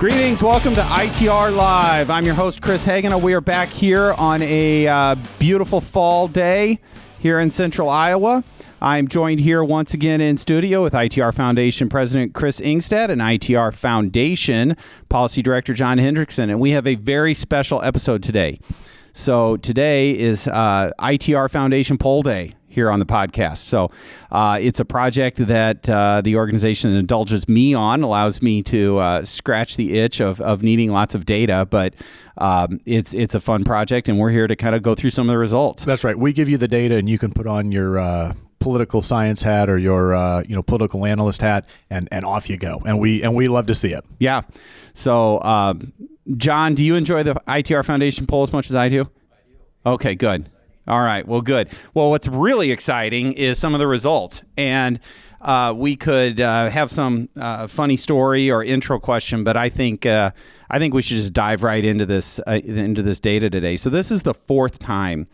Greetings. Welcome to ITR Live. I'm your host, Chris Hagen. We are back here on a beautiful fall day here in central Iowa. I'm joined here once again in studio with ITR Foundation President Chris Ingstad and ITR Foundation Policy Director John Hendrickson. And we have a very special episode today. So today is ITR Foundation Poll Day here on the podcast. So it's a project that the organization indulges me on, allows me to scratch the itch of needing lots of data, but it's a fun project, and we're here to kind of go through some of the results. That's right. We give you the data, and you can put on your political science hat or your political analyst hat, and off you go. And we love to see it. Yeah. So John, do you enjoy the ITR Foundation poll as much as I do? I do. Okay, good. All right. Well, good. Well, what's really exciting is some of the results, and we could have some funny story or intro question, but I think we should just dive right into this data today. So this is the fourth time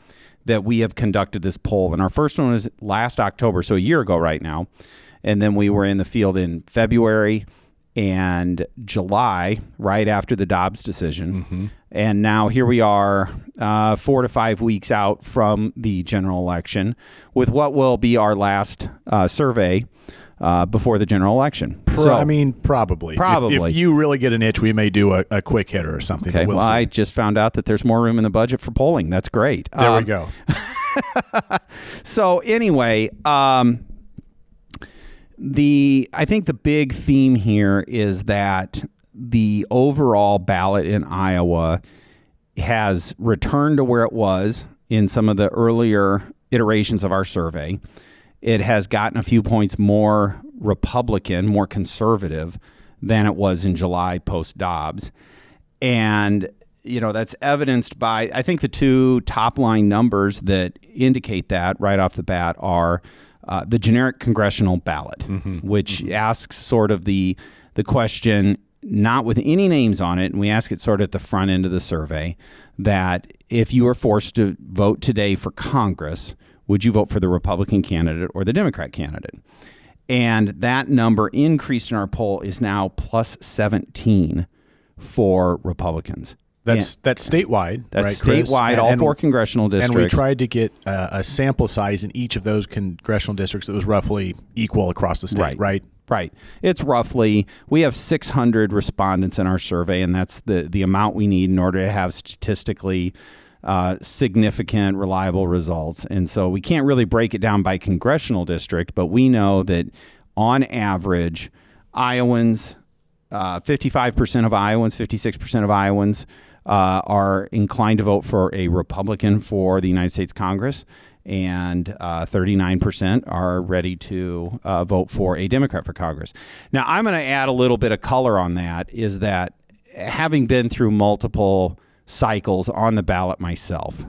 that we have conducted this poll, and our first one was last October, so a year ago right now, and then we were in the field in February and July, right after the Dobbs decision. Mm-hmm. And now here we are 4 to 5 weeks out from the general election with what will be our last survey before the general election. Probably. If you really get an itch, we may do a quick hitter or something. Okay, well, I just found out that there's more room in the budget for polling. That's great. There we go. So anyway, I think the big theme here is that the overall ballot in Iowa has returned to where it was in some of the earlier iterations of our survey. It has gotten a few points more Republican, more conservative than it was in July post-Dobbs. And, that's evidenced by, I think the two top-line numbers that indicate that right off the bat are the generic congressional ballot, which asks sort of the question, not with any names on it, and we ask it sort of at the front end of the survey, that if you were forced to vote today for Congress, would you vote for the Republican candidate or the Democrat candidate? And that number increased in our poll is now plus 17 for Republicans. That's statewide. That's right, statewide, all four congressional districts. And we tried to get a sample size in each of those congressional districts that was roughly equal across the state, right? Right. It's roughly, we have 600 respondents in our survey, and that's the amount we need in order to have statistically significant, reliable results. And so we can't really break it down by congressional district, but we know that on average, Iowans, 55% of Iowans, 56% of Iowans are inclined to vote for a Republican for the United States Congress, and 39% are ready to vote for a Democrat for Congress. Now, I'm going to add a little bit of color on that, is that having been through multiple cycles on the ballot myself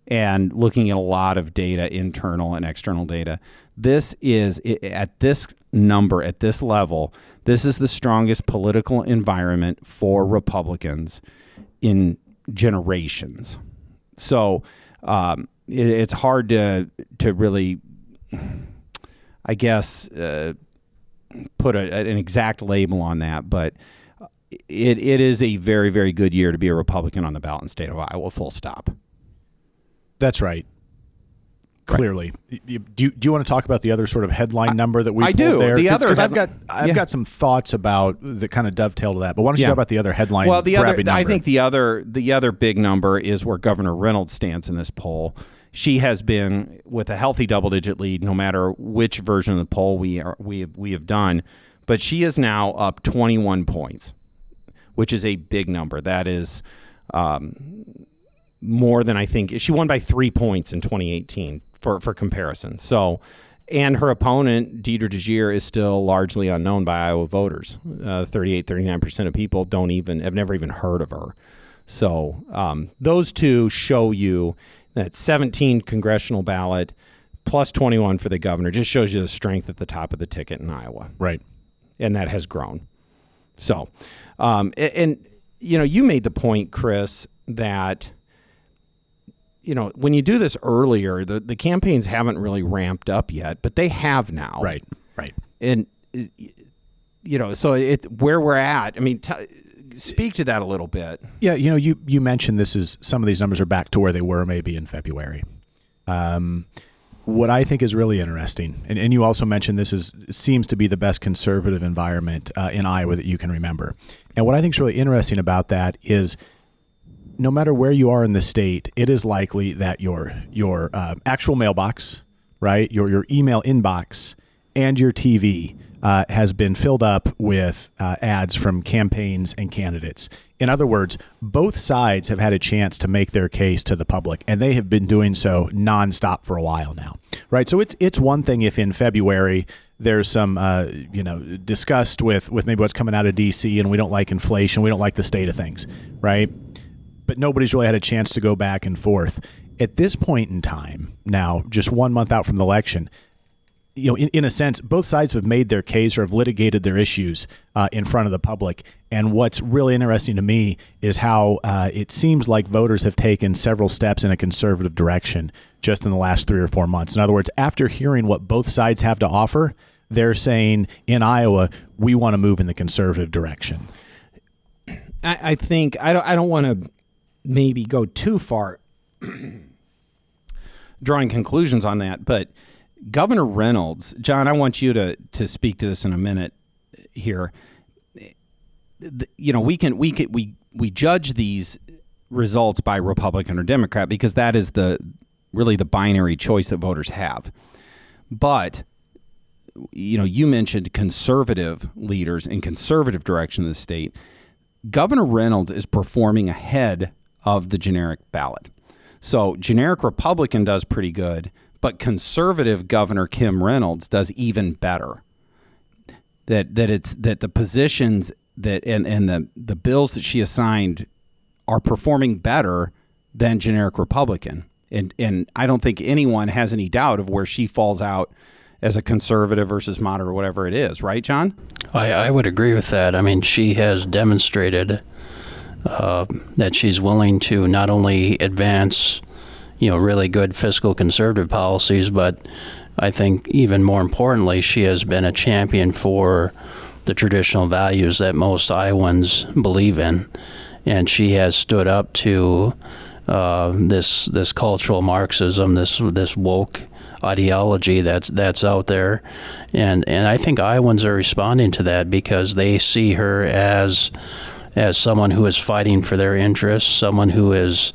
and looking at a lot of data, internal and external data, this is, at this number, at this level, this is the strongest political environment for Republicans in generations. So it's hard to really, I guess, put an exact label on that, but it is a very, very good year to be a Republican on the ballot in the state of Iowa, full stop. That's right. Clearly. Right. Do you want to talk about the other sort of headline number that we pulled there? Because I've got some thoughts about that kind of dovetail to that. But why don't you talk about the other headline? Well, I think the other big number is where Governor Reynolds stands in this poll. She has been with a healthy double-digit lead, no matter which version of the poll we have done. But she is now up 21 points, which is a big number. That is more than I think. She won by 3 points in 2018 for comparison. So, and her opponent, Deidre DeGier, is still largely unknown by Iowa voters. 39% of people have never even heard of her. So those two show you that 17 congressional ballot plus 21 for the governor just shows you the strength at the top of the ticket in Iowa. Right. And that has grown. So, you made the point, Chris, that when you do this earlier, the campaigns haven't really ramped up yet, but they have now. Right. And, so where we're at, I mean, speak to that a little bit. Yeah, you mentioned some of these numbers are back to where they were maybe in February. What I think is really interesting, and you also mentioned seems to be the best conservative environment in Iowa that you can remember. And what I think is really interesting about that is no matter where you are in the state, it is likely that your actual mailbox, right, your email inbox, and your TV has been filled up with ads from campaigns and candidates. In other words, both sides have had a chance to make their case to the public, and they have been doing so nonstop for a while now, right? So it's one thing if in February there's some disgust with maybe what's coming out of D.C. and we don't like inflation, we don't like the state of things, right? But nobody's really had a chance to go back and forth. At this point in time, now just 1 month out from the election, in a sense, both sides have made their case or have litigated their issues in front of the public. And what's really interesting to me is how it seems like voters have taken several steps in a conservative direction just in the last 3 or 4 months. In other words, after hearing what both sides have to offer, they're saying in Iowa, we want to move in the conservative direction. I think I don't want to maybe go too far drawing conclusions on that, but Governor Reynolds, John, I want you to speak to this in a minute here. We judge these results by Republican or Democrat because that is really the binary choice that voters have. But you mentioned conservative leaders in conservative direction of the state. Governor Reynolds is performing ahead of the generic ballot. So generic Republican does pretty good, but conservative Governor Kim Reynolds does even better. That the positions and the bills that she assigned are performing better than generic Republican. And I don't think anyone has any doubt of where she falls out as a conservative versus moderate or whatever it is, right, John? I would agree with that. I mean, she has demonstrated that she's willing to not only advance really good fiscal conservative policies, but I think even more importantly, she has been a champion for the traditional values that most Iowans believe in. And she has stood up to this cultural Marxism, this woke ideology that's out there. And I think Iowans are responding to that because they see her as someone who is fighting for their interests, someone who is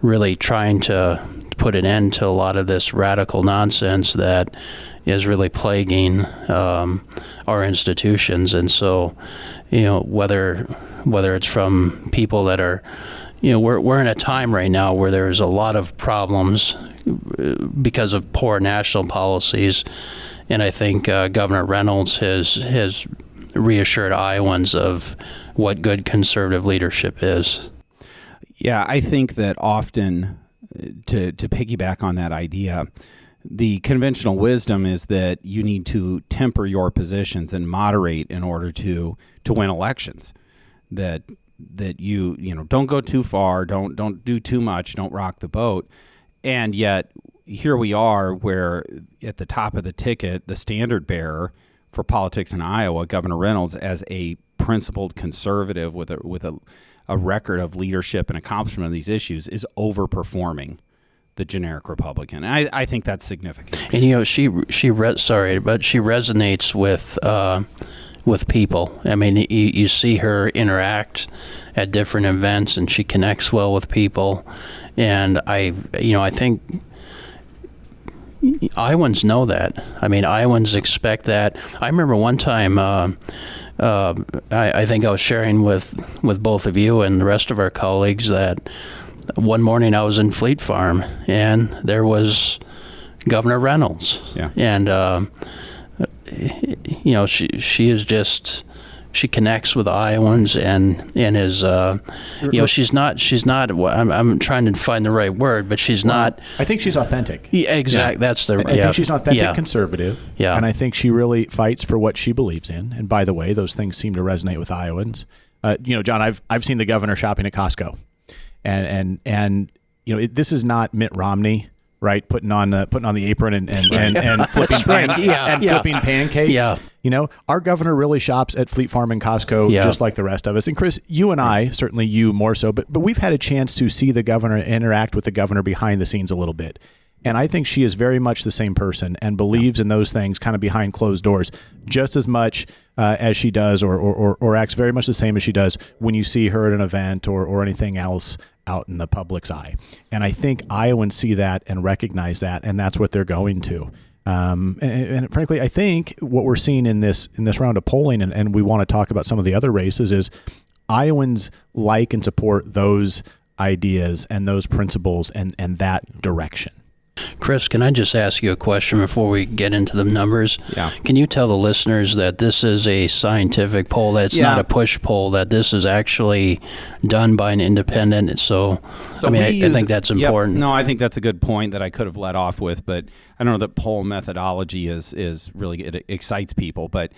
really trying to put an end to a lot of this radical nonsense that is really plaguing our institutions. And so, whether it's from people that are, we're in a time right now where there's a lot of problems because of poor national policies, and I think Governor Reynolds has reassured Iowans of what good conservative leadership is. Yeah, I think that often, to piggyback on that idea, the conventional wisdom is that you need to temper your positions and moderate in order to win elections. That you don't go too far, don't do too much, don't rock the boat. And yet here we are, where at the top of the ticket, the standard bearer for politics in Iowa, Governor Reynolds, as a principled conservative with a record of leadership and accomplishment of these issues, is overperforming the generic Republican. And I think that's significant. And she resonates with people. I mean, you see her interact at different events, and she connects well with people. And I think Iowans know that. I mean, Iowans expect that. I remember one time, I think I was sharing with both of you and the rest of our colleagues that one morning I was in Fleet Farm, and there was Governor Reynolds. Yeah. And she is just, she connects with Iowans and is she's not I'm trying to find the right word, but she's not. I think she's authentic. Yeah, exactly. Yeah. That's the. I think she's an authentic conservative. Yeah. And I think she really fights for what she believes in. And by the way, those things seem to resonate with Iowans. John, I've seen the governor shopping at Costco, and this is not Mitt Romney right? Putting on the apron and flipping flipping pancakes. Yeah. You know, our governor really shops at Fleet Farm and Costco just like the rest of us. And Chris, you and I, certainly you more so, but we've had a chance to see the governor, interact with the governor behind the scenes a little bit. And I think she is very much the same person and believes in those things kind of behind closed doors just as much as she does or acts very much the same as she does when you see her at an event or anything else out in the public's eye. And I think Iowans see that and recognize that, and that's what they're going to. And frankly, I think what we're seeing in this round of polling, and we want to talk about some of the other races, is Iowans like and support those ideas and those principles and that direction. Chris, can I just ask you a question before we get into the numbers? Yeah. Can you tell the listeners that this is a scientific poll, that it's not a push poll, that this is actually done by an independent? So I mean, I think that's important. No, I think that's a good point that I could have led off with, but I don't know that poll methodology is really, it excites people, but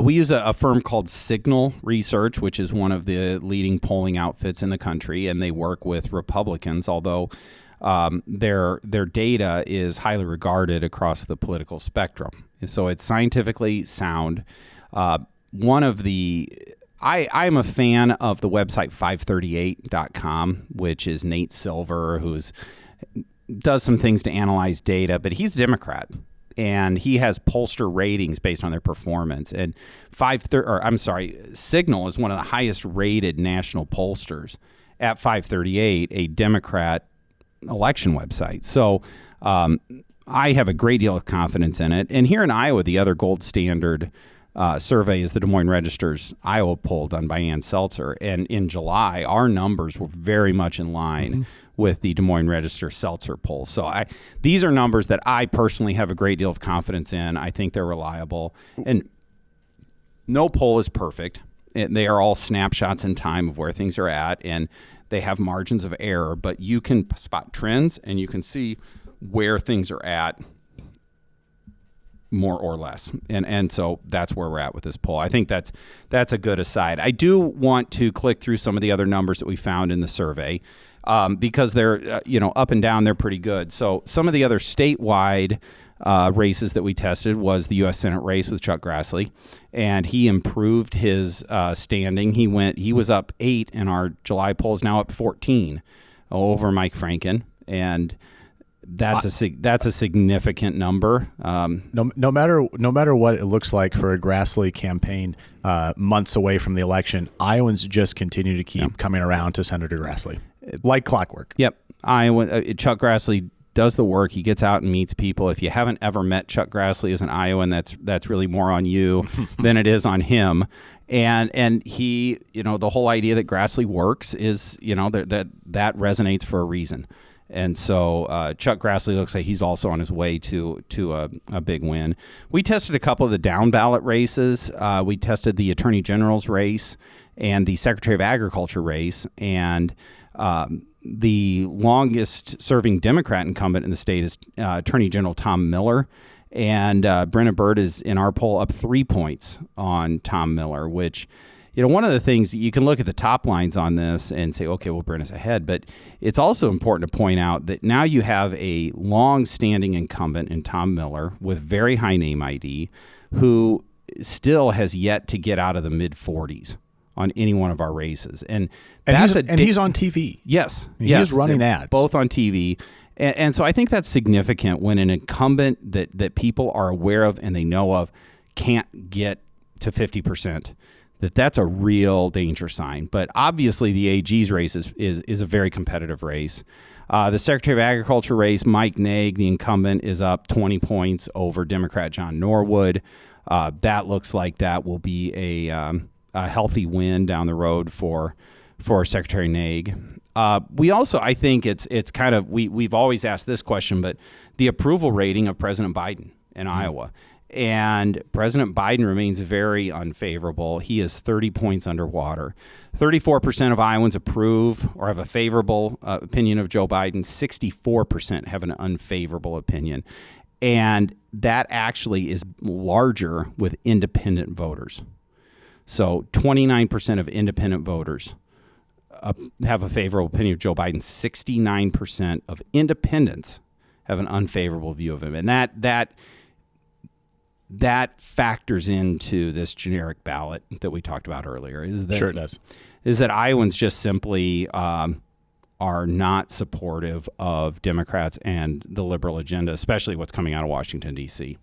we use a firm called Cygnal Research, which is one of the leading polling outfits in the country, and they work with Republicans, although their data is highly regarded across the political spectrum. So it's scientifically sound. I'm a fan of the website 538.com, which is Nate Silver, who's does some things to analyze data, but he's a Democrat. And he has pollster ratings based on their performance. And Cygnal is one of the highest rated national pollsters at 538, a Democrat election website. So I have a great deal of confidence in it. And here in Iowa, the other gold standard survey is the Des Moines Register's Iowa poll done by Ann Seltzer. And in July, our numbers were very much in line with the Des Moines Register Seltzer poll. So these are numbers that I personally have a great deal of confidence in. I think they're reliable. And no poll is perfect. They are all snapshots in time of where things are at. And they have margins of error, but you can spot trends and you can see where things are at more or less. And so that's where we're at with this poll. I think that's a good aside. I do want to click through some of the other numbers that we found in the survey because they're, up and down, they're pretty good. So some of the other statewide races that we tested was the U.S. Senate race with Chuck Grassley, and he improved his standing. He was up 8 in our July polls, now up 14 over Mike Franken, and that's a significant number. No matter what it looks like for a Grassley campaign months away from the election, Iowans just continue to keep coming around to Senator Grassley like clockwork. Yep, Chuck Grassley does the work. He gets out and meets people. If you haven't ever met Chuck Grassley as an Iowan, that's really more on you than it is on him. And he, the whole idea that Grassley works is, that resonates for a reason. And so Chuck Grassley looks like he's also on his way to a big win. We tested a couple of the down ballot races. We tested the Attorney General's race and the Secretary of Agriculture race, and the longest serving Democrat incumbent in the state is Attorney General Tom Miller. And Brenna Bird is in our poll up 3 points on Tom Miller, which, one of the things you can look at the top lines on this and say, okay, well, Brenna's ahead. But it's also important to point out that now you have a long-standing incumbent in Tom Miller with very high name ID who still has yet to get out of the mid-40s on any one of our races. And he's on TV. Yes. He is running ads. Both on TV. And so I think that's significant when an incumbent that people are aware of and they know of can't get to 50%. That's a real danger sign. But obviously the AG's race is a very competitive race. The Secretary of Agriculture race, Mike Naig, the incumbent, is up 20 points over Democrat John Norwood. That looks like that will be a healthy win down the road for Secretary Naig. We also, I think it's kind of, we've always asked this question, but the approval rating of President Biden in Iowa. And President Biden remains very unfavorable. He is 30 points underwater. 34% of Iowans approve or have a favorable opinion of Joe Biden. 64% have an unfavorable opinion. And that actually is larger with independent voters. So 29% of independent voters have a favorable opinion of Joe Biden. 69% of independents have an unfavorable view of him, and that factors into this generic ballot that we talked about earlier. Sure, it does. Is that Iowans just simply are not supportive of Democrats and the liberal agenda, especially what's coming out of Washington, D.C.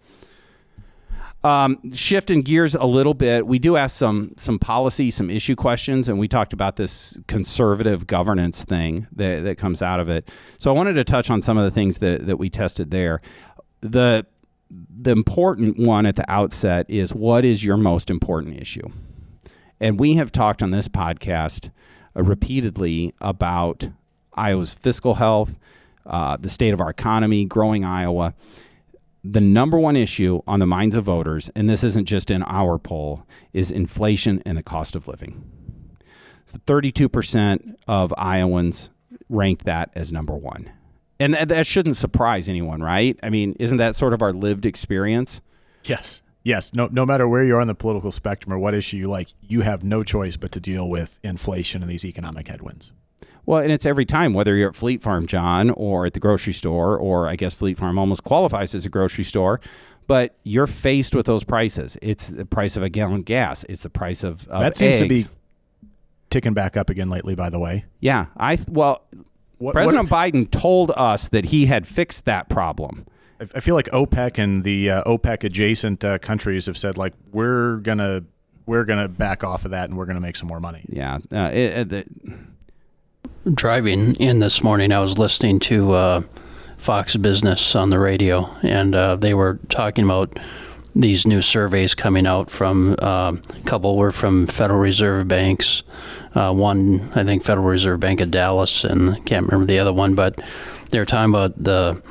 Shifting gears a little bit, we do ask some policy, some issue questions, and we talked about this conservative governance thing that comes out of it. So I wanted to touch on some of the things that we tested there. The important one at the outset is, what is your most important issue? And we have talked on this podcast repeatedly about Iowa's fiscal health, the state of our economy, growing Iowa. The number one issue on the minds of voters, and this isn't just in our poll, is inflation and the cost of living. So 32% of Iowans rank that as number one. And that shouldn't surprise anyone, right? I mean, isn't that sort of our lived experience? Yes. No matter where you are on the political spectrum or what issue you like, you have no choice but to deal with inflation and these economic headwinds. Well, and it's every time, whether you're at Fleet Farm, John, or at the grocery store, or I guess Fleet Farm almost qualifies as a grocery store, but you're faced with those prices. It's the price of a gallon of gas. It's the price of that seems eggs. To be ticking back up again lately, by the way. Yeah. President Biden told us that he had fixed that problem. I feel like OPEC and the OPEC adjacent countries have said, like, we're gonna back off of that and we're gonna make some more money. Yeah. Driving in this morning, I was listening to Fox Business on the radio, and they were talking about these new surveys coming out from a couple were from Federal Reserve banks. One, I think, Federal Reserve Bank of Dallas, and I can't remember the other one, but they were talking about the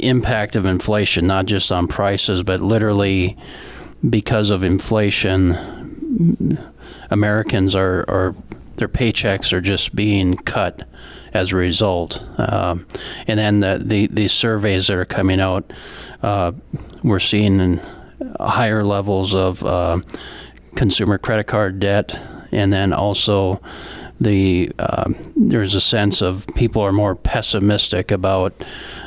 impact of inflation, not just on prices, but literally because of inflation, Americans are their paychecks are just being cut as a result. And then the surveys that are coming out, we're seeing higher levels of consumer credit card debt, and then also there's a sense of people are more pessimistic about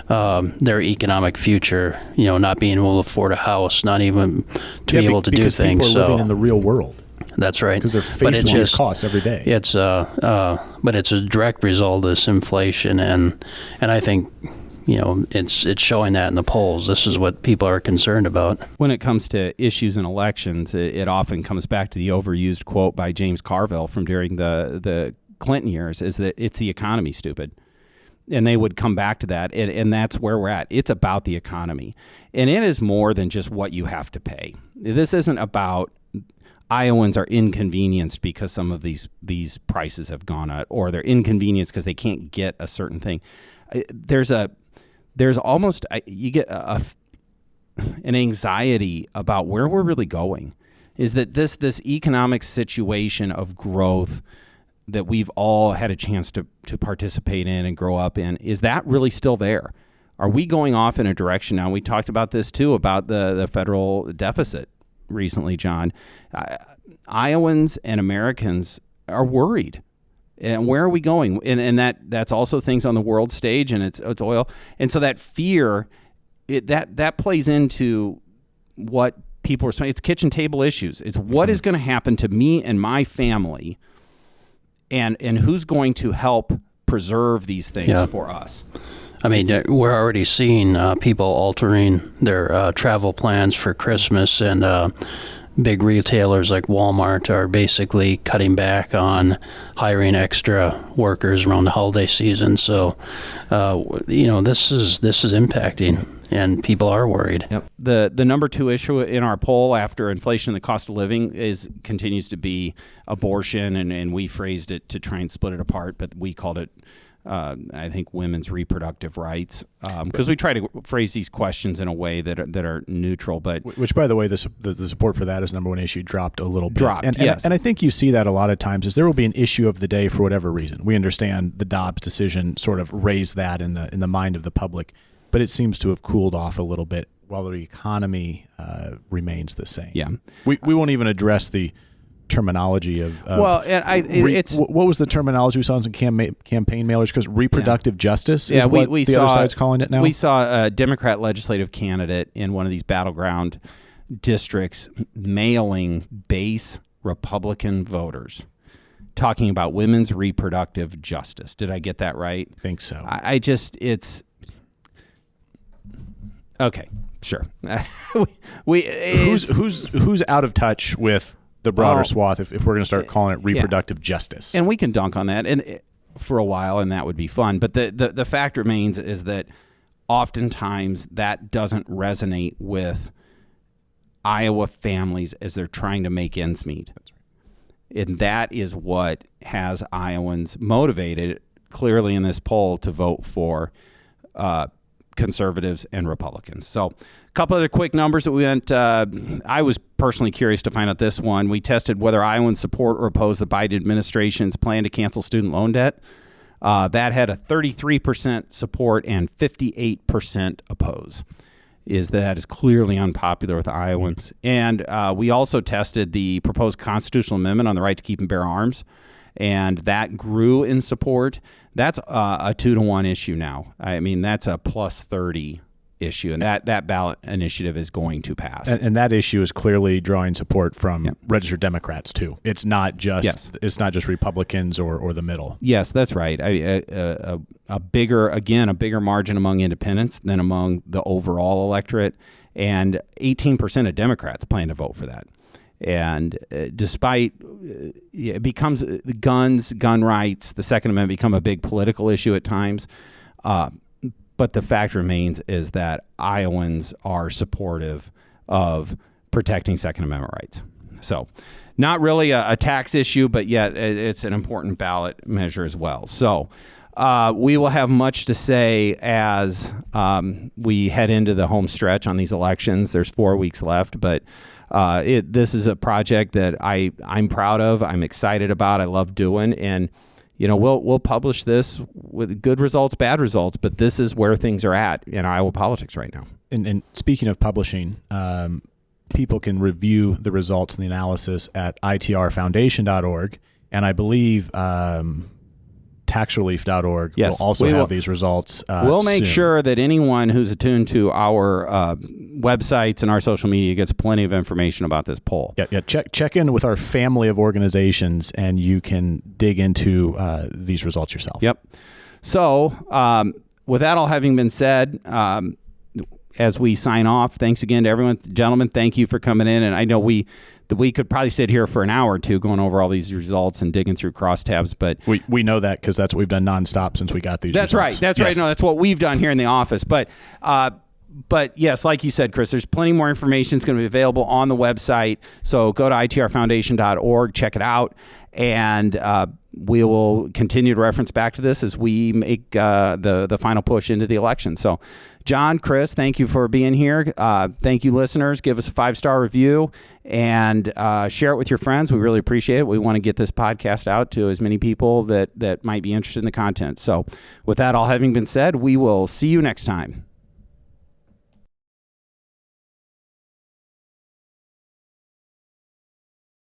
their economic future, not being able to afford a house, not even to be able to do things. People are living in the real world. That's right. Because they're faced with these costs every day. But it's a direct result of this inflation, and I think it's showing that in the polls. This is what people are concerned about. When it comes to issues in elections, it often comes back to the overused quote by James Carville from during the Clinton years, is that it's the economy, stupid. And they would come back to that, and that's where we're at. It's about the economy. And it is more than just what you have to pay. This isn't about Iowans are inconvenienced because some of these prices have gone up, or they're inconvenienced because they can't get a certain thing. You get an anxiety about where we're really going. Is that this economic situation of growth that we've all had a chance to participate in and grow up in, is that really still there? Are we going off in a direction now? We talked about this too, about the federal deficit recently, John. Iowans and Americans are worried. And where are we going? And that's also things on the world stage, and it's oil. And so that fear, that plays into what people are saying. It's kitchen table issues. It's what is going to happen to me and my family, and who's going to help preserve these things for us. I mean, we're already seeing people altering their travel plans for Christmas, and big retailers like Walmart are basically cutting back on hiring extra workers around the holiday season. So, this is impacting, and people are worried. Yep. The number two issue in our poll after inflation and the cost of living continues to be abortion, and we phrased it to try and split it apart, but we called it I think women's reproductive rights, because we try to phrase these questions in a way that are neutral. But which, by the way, the support for that as number one issue dropped a little bit. Yes. And I think you see that a lot of times. Is there will be an issue of the day for whatever reason. We understand the Dobbs decision sort of raised that in the mind of the public, but it seems to have cooled off a little bit while the economy remains the same. Yeah, we won't even address the terminology of well, and what was the terminology we saw in some campaign mailers? Because reproductive justice is what the other side's calling it now. We saw a Democrat legislative candidate in one of these battleground districts mailing base Republican voters talking about women's reproductive justice. Did I get that right? I think so. It's okay. Sure. Who's out of touch with the broader swath if we're going to start calling it reproductive justice? And we can dunk on that and for a while, and that would be fun. But the fact remains is that oftentimes that doesn't resonate with Iowa families as they're trying to make ends meet. That's right. And that is what has Iowans motivated clearly in this poll to vote for conservatives and Republicans. So a couple other quick numbers that we went. I was personally curious to find out this one. We tested whether Iowans support or oppose the Biden administration's plan to cancel student loan debt. That had a 33% support and 58% oppose. That is clearly unpopular with Iowans. And we also tested the proposed constitutional amendment on the right to keep and bear arms, and that grew in support. That's a 2-to-1 issue now. I mean, that's a plus 30 issue, and that ballot initiative is going to pass. And that issue is clearly drawing support from registered Democrats too. It's not just Republicans or the middle. Yes, that's right. A bigger margin among independents than among the overall electorate, and 18% of Democrats plan to vote for that. And despite it becomes gun rights, the Second Amendment become a big political issue at times. But the fact remains is that Iowans are supportive of protecting Second Amendment rights. So not really a tax issue, but yet it's an important ballot measure as well. So we will have much to say as we head into the home stretch on these elections. There's 4 weeks left, but this is a project that I'm proud of. I'm excited about. I love doing, and we'll publish this with good results, bad results, but this is where things are at in Iowa politics right now. And speaking of publishing, people can review the results and the analysis at itrfoundation.org, and I believe taxrelief.org will also have these results. We'll make soon. sure that anyone who's attuned to our websites and our social media gets plenty of information about this poll. Yeah. Check in with our family of organizations, and you can dig into these results yourself. Yep. So with that all having been said, as we sign off, thanks again to everyone. Gentlemen, thank you for coming in. And I know we could probably sit here for an hour or two going over all these results and digging through crosstabs, but we know that because that's what we've done nonstop since we got these results. That's right. No, that's what we've done here in the office. But yes, like you said, Chris, there's plenty more information. It's going to be available on the website. So go to itrfoundation.org, check it out, and we will continue to reference back to this as we make the final push into the election. So, John, Chris, thank you for being here. Thank you, listeners. Give us a 5-star review and share it with your friends. We really appreciate it. We want to get this podcast out to as many people that might be interested in the content. So with that all having been said, we will see you next time.